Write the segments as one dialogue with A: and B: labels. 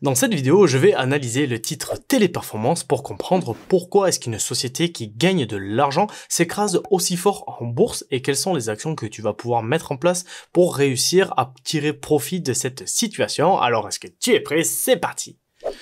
A: Dans cette vidéo, je vais analyser le titre Téléperformance pour comprendre pourquoi est-ce qu'une société qui gagne de l'argent s'écrase aussi fort en bourse et quelles sont les actions que tu vas pouvoir mettre en place pour réussir à tirer profit de cette situation. Alors, est-ce que tu es prêt? C'est parti!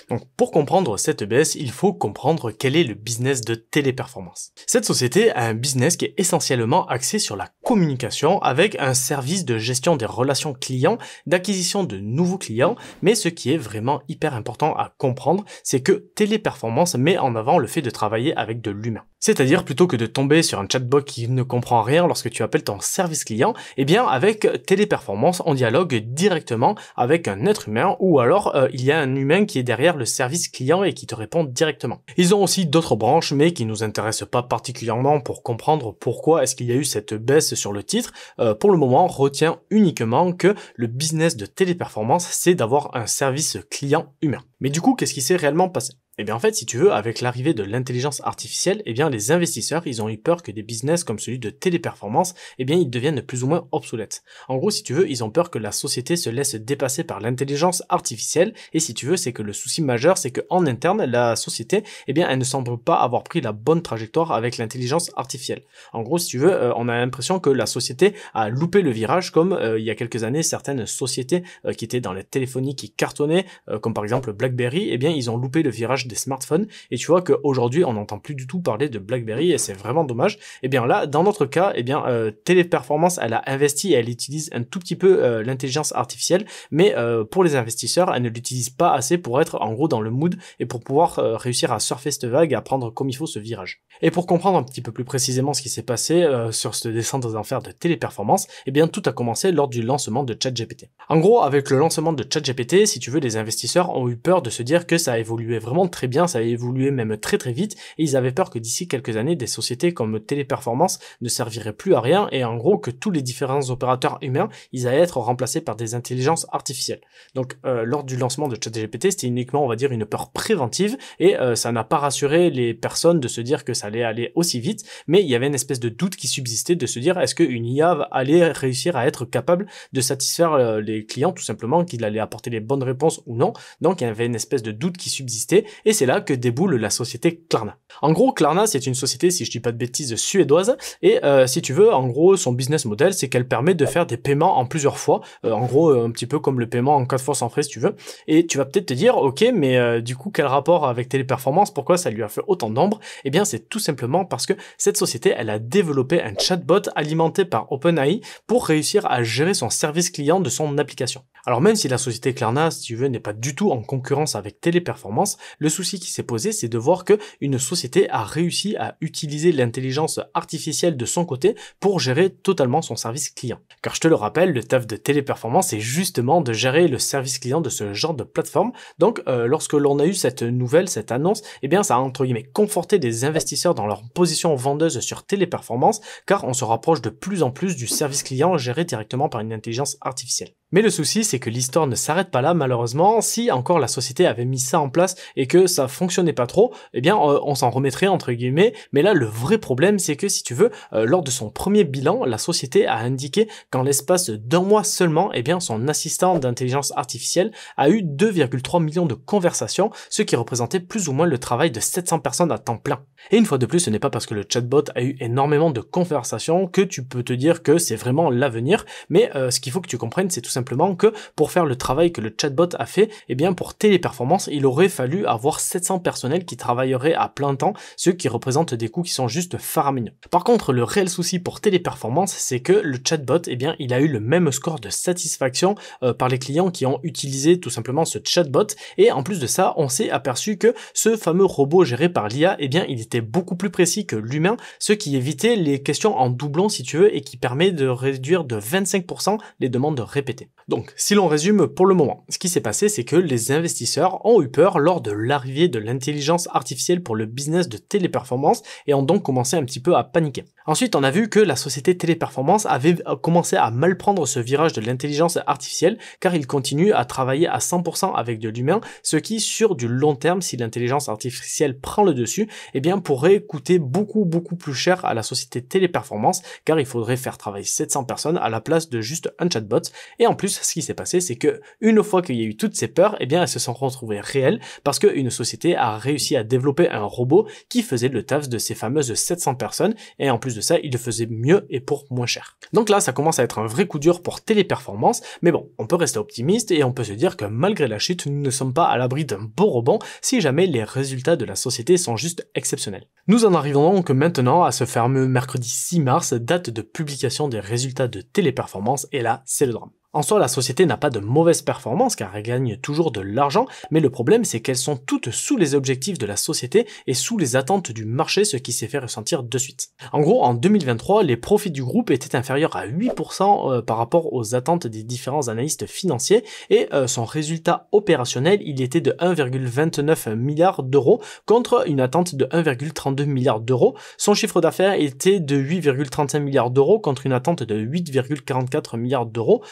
A: Donc, pour comprendre cette baisse, il faut comprendre quel est le business de Téléperformance. Cette société a un business qui est essentiellement axé sur la communication avec un service de gestion des relations clients, d'acquisition de nouveaux clients, mais ce qui est vraiment hyper important à comprendre, c'est que Téléperformance met en avant le fait de travailler avec de l'humain. C'est-à-dire, plutôt que de tomber sur un chatbot qui ne comprend rien lorsque tu appelles ton service client, eh bien, avec Téléperformance, on dialogue directement avec un être humain ou alors il y a un humain qui est derrière le service client et qui te répond directement. Ils ont aussi d'autres branches, mais qui nous intéressent pas particulièrement pour comprendre pourquoi est-ce qu'il y a eu cette baisse sur le titre. Pour le moment, retiens uniquement que le business de Téléperformance, c'est d'avoir un service client humain. Mais du coup, qu'est-ce qui s'est réellement passé? Eh bien en fait, si tu veux, avec l'arrivée de l'intelligence artificielle, eh bien les investisseurs, ils ont eu peur que des business comme celui de Téléperformance, eh bien ils deviennent plus ou moins obsolètes. En gros, si tu veux, ils ont peur que la société se laisse dépasser par l'intelligence artificielle, et si tu veux, c'est que le souci majeur, c'est qu'en interne, la société, eh bien elle ne semble pas avoir pris la bonne trajectoire avec l'intelligence artificielle. En gros, si tu veux, on a l'impression que la société a loupé le virage, comme il y a quelques années, certaines sociétés qui étaient dans la téléphonie qui cartonnaient, comme par exemple BlackBerry, eh bien ils ont loupé le virage des smartphones, et tu vois qu'aujourd'hui on n'entend plus du tout parler de BlackBerry et c'est vraiment dommage. Et bien là, dans notre cas, et bien Téléperformance, elle a investi et elle utilise un tout petit peu l'intelligence artificielle, mais pour les investisseurs, elle ne l'utilise pas assez pour être en gros dans le mood et pour pouvoir réussir à surfer cette vague et à prendre comme il faut ce virage. Et pour comprendre un petit peu plus précisément ce qui s'est passé sur cette descente aux enfers de Téléperformance, et bien tout a commencé lors du lancement de ChatGPT. En gros, avec le lancement de ChatGPT, si tu veux, les investisseurs ont eu peur de se dire que ça a évolué vraiment très bien, ça a évolué même très vite, et ils avaient peur que d'ici quelques années, des sociétés comme Téléperformance ne serviraient plus à rien, et en gros que tous les différents opérateurs humains, ils allaient être remplacés par des intelligences artificielles. Donc lors du lancement de ChatGPT, c'était uniquement, on va dire, une peur préventive, et ça n'a pas rassuré les personnes de se dire que ça allait aller aussi vite, mais il y avait une espèce de doute qui subsistait de se dire est-ce qu'une IA allait réussir à être capable de satisfaire les clients, tout simplement, qu'il allait apporter les bonnes réponses ou non. Donc il y avait une espèce de doute qui subsistait, et c'est là que déboule la société Klarna. En gros, Klarna, c'est une société, si je dis pas de bêtises, suédoise, et si tu veux, en gros, son business model, c'est qu'elle permet de faire des paiements en plusieurs fois, en gros, un petit peu comme le paiement en 4 fois sans frais, si tu veux, et tu vas peut-être te dire, ok, mais du coup, quel rapport avec Téléperformance, pourquoi ça lui a fait autant d'ombre? Eh bien, c'est tout simplement parce que cette société, elle a développé un chatbot alimenté par OpenAI pour réussir à gérer son service client de son application. Alors même si la société Klarna, si tu veux, n'est pas du tout en concurrence avec Téléperformance, le souci qui s'est posé, c'est de voir que une société a réussi à utiliser l'intelligence artificielle de son côté pour gérer totalement son service client. Car je te le rappelle, le taf de Téléperformance, c'est justement de gérer le service client de ce genre de plateforme. Donc lorsque l'on a eu cette nouvelle, cette annonce, eh bien ça a entre guillemets conforté des investisseurs dans leur position vendeuse sur Téléperformance, car on se rapproche de plus en plus du service client géré directement par une intelligence artificielle. Mais le souci, c'est que l'histoire ne s'arrête pas là, malheureusement. Si encore la société avait mis ça en place et que ça fonctionnait pas trop, eh bien on s'en remettrait entre guillemets. Mais là, le vrai problème, c'est que si tu veux, lors de son premier bilan, la société a indiqué qu'en l'espace d'un mois seulement, eh bien son assistant d'intelligence artificielle a eu 2,3 millions de conversations, ce qui représentait plus ou moins le travail de 700 personnes à temps plein. Et une fois de plus, ce n'est pas parce que le chatbot a eu énormément de conversations que tu peux te dire que c'est vraiment l'avenir, mais ce qu'il faut que tu comprennes, c'est tout simplement que pour faire le travail que le chatbot a fait, eh bien pour Téléperformance, il aurait fallu avoir 700 personnels qui travailleraient à plein temps, ce qui représente des coûts qui sont juste faramineux. Par contre, le réel souci pour Téléperformance, c'est que le chatbot, eh bien il a eu le même score de satisfaction par les clients qui ont utilisé tout simplement ce chatbot, et en plus de ça, on s'est aperçu que ce fameux robot géré par l'IA, eh bien il était beaucoup plus précis que l'humain, ce qui évitait les questions en doublon si tu veux, et qui permet de réduire de 25% les demandes répétées. Donc, si l'on résume pour le moment, ce qui s'est passé, c'est que les investisseurs ont eu peur lors de l'arrivée de l'intelligence artificielle pour le business de Téléperformance et ont donc commencé un petit peu à paniquer. Ensuite, on a vu que la société Téléperformance avait commencé à mal prendre ce virage de l'intelligence artificielle car il continue à travailler à 100% avec de l'humain, ce qui, sur du long terme, si l'intelligence artificielle prend le dessus, eh bien pourrait coûter beaucoup plus cher à la société Téléperformance car il faudrait faire travailler 700 personnes à la place de juste un chatbot. Et en plus, ce qui s'est passé, c'est que une fois qu'il y a eu toutes ces peurs, eh bien, elles se sont retrouvées réelles parce qu'une société a réussi à développer un robot qui faisait le taf de ces fameuses 700 personnes et en plus de ça, il le faisait mieux et pour moins cher. Donc là, ça commence à être un vrai coup dur pour Téléperformance, mais bon, on peut rester optimiste et on peut se dire que malgré la chute, nous ne sommes pas à l'abri d'un beau rebond si jamais les résultats de la société sont juste exceptionnels. Nous en arrivons donc maintenant à ce fameux mercredi 6 mars, date de publication des résultats de Téléperformance, et là, c'est le drame. En soi, la société n'a pas de mauvaise performance car elle gagne toujours de l'argent, mais le problème c'est qu'elles sont toutes sous les objectifs de la société et sous les attentes du marché, ce qui s'est fait ressentir de suite. En gros, en 2023, les profits du groupe étaient inférieurs à 8% par rapport aux attentes des différents analystes financiers et son résultat opérationnel, il était de 1,29 milliard d'euros contre une attente de 1,32 milliard d'euros. Son chiffre d'affaires était de 8,35 milliards d'euros contre une attente de 8,44 milliards d'euros.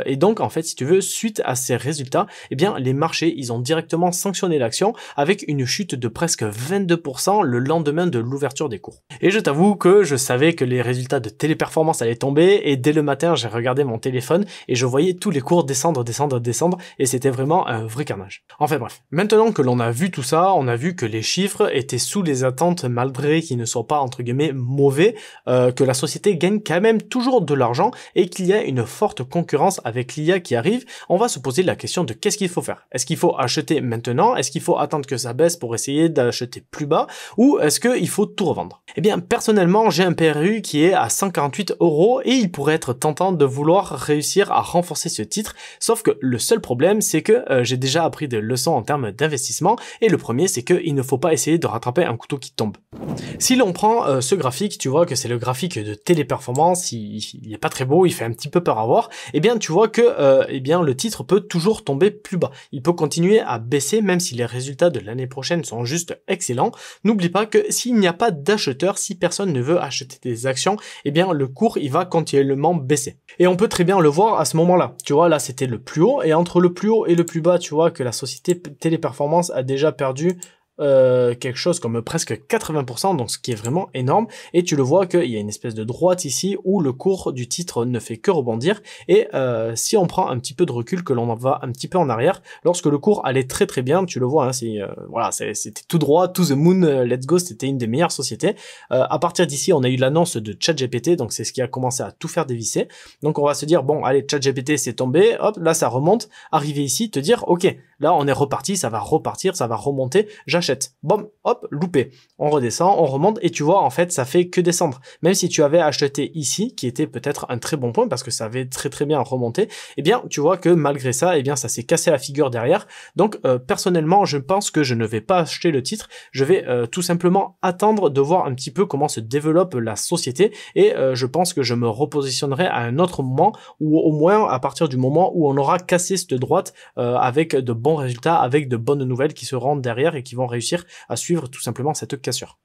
A: Et donc, en fait, si tu veux, suite à ces résultats, eh bien, les marchés, ils ont directement sanctionné l'action avec une chute de presque 22% le lendemain de l'ouverture des cours. Et je t'avoue que je savais que les résultats de Téléperformance allaient tomber et dès le matin, j'ai regardé mon téléphone et je voyais tous les cours descendre et c'était vraiment un vrai carnage. Enfin bref, maintenant que l'on a vu tout ça, on a vu que les chiffres étaient sous les attentes malgré qu'ils ne soient pas entre guillemets mauvais, que la société gagne quand même toujours de l'argent et qu'il y a une forte concurrence avec l'IA qui arrive, on va se poser la question de qu'est-ce qu'il faut faire. Est-ce qu'il faut acheter maintenant? Est-ce qu'il faut attendre que ça baisse pour essayer d'acheter plus bas? Ou est-ce qu'il faut tout revendre? Eh bien, personnellement, j'ai un PRU qui est à 148 € et il pourrait être tentant de vouloir réussir à renforcer ce titre. Sauf que le seul problème, c'est que j'ai déjà appris des leçons en termes d'investissement et le premier, c'est qu'il ne faut pas essayer de rattraper un couteau qui tombe. Si l'on prend ce graphique, tu vois que c'est le graphique de Téléperformance, il est pas très beau, il fait un petit peu peur à voir, eh bien tu vois que eh bien le titre peut toujours tomber plus bas. Il peut continuer à baisser même si les résultats de l'année prochaine sont juste excellents. N'oublie pas que s'il n'y a pas d'acheteur, si personne ne veut acheter des actions, eh bien le cours il va continuellement baisser. Et on peut très bien le voir à ce moment-là. Tu vois, là c'était le plus haut et entre le plus haut et le plus bas, tu vois que la société Téléperformance a déjà perdu quelque chose comme presque 80%, donc ce qui est vraiment énorme, et tu le vois qu'il y a une espèce de droite ici où le cours du titre ne fait que rebondir, et si on prend un petit peu de recul, que l'on va un petit peu en arrière, lorsque le cours allait très très bien, tu le vois, hein, voilà, c'était tout droit, to the moon, let's go, c'était une des meilleures sociétés. À partir d'ici, on a eu l'annonce de ChatGPT, donc c'est ce qui a commencé à tout faire dévisser, donc on va se dire, bon, allez, ChatGPT c'est tombé, hop, là ça remonte, arriver ici, te dire, ok, là on est reparti, ça va repartir, ça va remonter, j'achète. Bon, hop, loupé. On redescend, on remonte et tu vois, en fait, ça fait que descendre. Même si tu avais acheté ici, qui était peut-être un très bon point parce que ça avait très très bien remonté, eh bien, tu vois que malgré ça, eh bien, ça s'est cassé la figure derrière. Donc, personnellement, je pense que je ne vais pas acheter le titre. Je vais tout simplement attendre de voir un petit peu comment se développe la société et je pense que je me repositionnerai à un autre moment ou au moins à partir du moment où on aura cassé cette droite avec de bons résultats, avec de bonnes nouvelles qui seront derrière et qui vont réussir à suivre tout simplement cette cassure.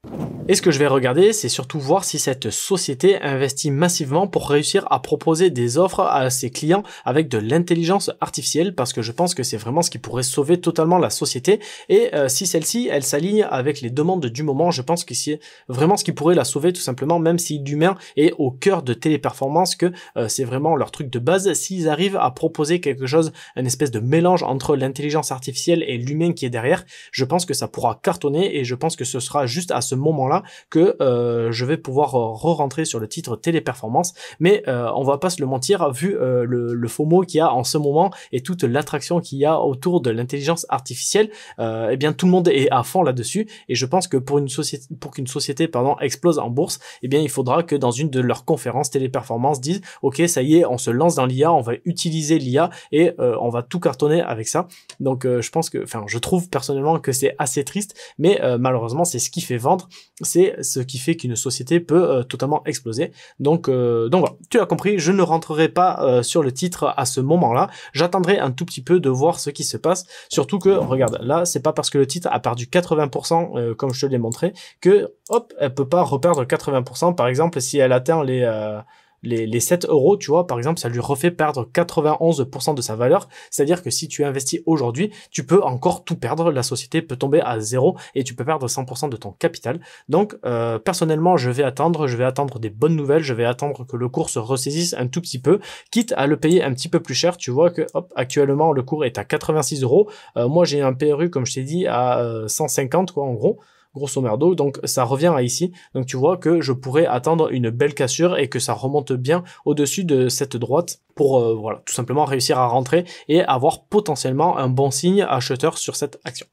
A: Et ce que je vais regarder, c'est surtout voir si cette société investit massivement pour réussir à proposer des offres à ses clients avec de l'intelligence artificielle, parce que je pense que c'est vraiment ce qui pourrait sauver totalement la société, et si celle-ci, elle s'aligne avec les demandes du moment, je pense que c'est vraiment ce qui pourrait la sauver tout simplement, même si l'humain est au cœur de Téléperformance, que c'est vraiment leur truc de base. S'ils arrivent à proposer quelque chose, une espèce de mélange entre l'intelligence artificielle et l'humain qui est derrière, je pense que ça pourra cartonner et je pense que ce sera juste à ce moment-là que je vais pouvoir re-rentrer sur le titre Téléperformance, mais on va pas se le mentir, vu le FOMO qu'il y a en ce moment et toute l'attraction qu'il y a autour de l'intelligence artificielle, eh bien tout le monde est à fond là-dessus et je pense que pour qu'une société explose en bourse, eh bien il faudra que dans une de leurs conférences Téléperformance dise ok, ça y est, on se lance dans l'IA, on va utiliser l'IA et on va tout cartonner avec ça. Donc je pense que, enfin, je trouve personnellement que c'est assez triste, mais malheureusement c'est ce qui fait vendre, c'est ce qui fait qu'une société peut totalement exploser. Donc voilà, tu as compris, je ne rentrerai pas sur le titre à ce moment-là, j'attendrai un tout petit peu de voir ce qui se passe, surtout que, regarde, là c'est pas parce que le titre a perdu 80% comme je te l'ai montré, que hop, elle peut pas reperdre 80%, par exemple si elle atteint les les 7 euros, tu vois, par exemple, ça lui refait perdre 91% de sa valeur. C'est-à-dire que si tu investis aujourd'hui, tu peux encore tout perdre. La société peut tomber à zéro et tu peux perdre 100% de ton capital. Donc, personnellement, je vais attendre des bonnes nouvelles. Je vais attendre que le cours se ressaisisse un tout petit peu, quitte à le payer un petit peu plus cher. Tu vois que, hop, actuellement, le cours est à 86 euros. Moi, j'ai un PRU, comme je t'ai dit, à 150, quoi, en gros. Grosso merdo, donc ça revient à ici. Donc tu vois que je pourrais attendre une belle cassure et que ça remonte bien au-dessus de cette droite pour voilà, tout simplement réussir à rentrer et avoir potentiellement un bon signe acheteur sur cette action.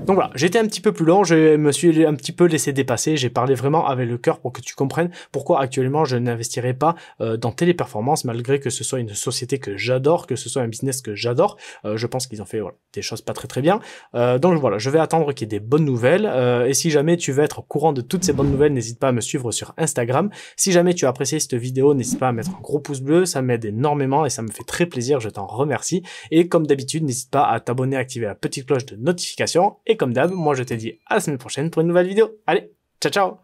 A: Donc voilà, j'étais un petit peu plus long, je me suis un petit peu laissé dépasser, j'ai parlé vraiment avec le cœur pour que tu comprennes pourquoi actuellement je n'investirai pas dans Téléperformance, malgré que ce soit une société que j'adore, que ce soit un business que j'adore. Je pense qu'ils ont fait voilà, des choses pas très bien. Donc voilà, je vais attendre qu'il y ait des bonnes nouvelles. Et si jamais tu veux être au courant de toutes ces bonnes nouvelles, n'hésite pas à me suivre sur Instagram. Si jamais tu as apprécié cette vidéo, n'hésite pas à mettre un gros pouce bleu, ça m'aide énormément et ça me fait très plaisir, je t'en remercie. Et comme d'habitude, n'hésite pas à t'abonner, à activer la petite cloche de notification. Et comme d'hab, moi je te dis à la semaine prochaine pour une nouvelle vidéo. Allez, ciao ciao!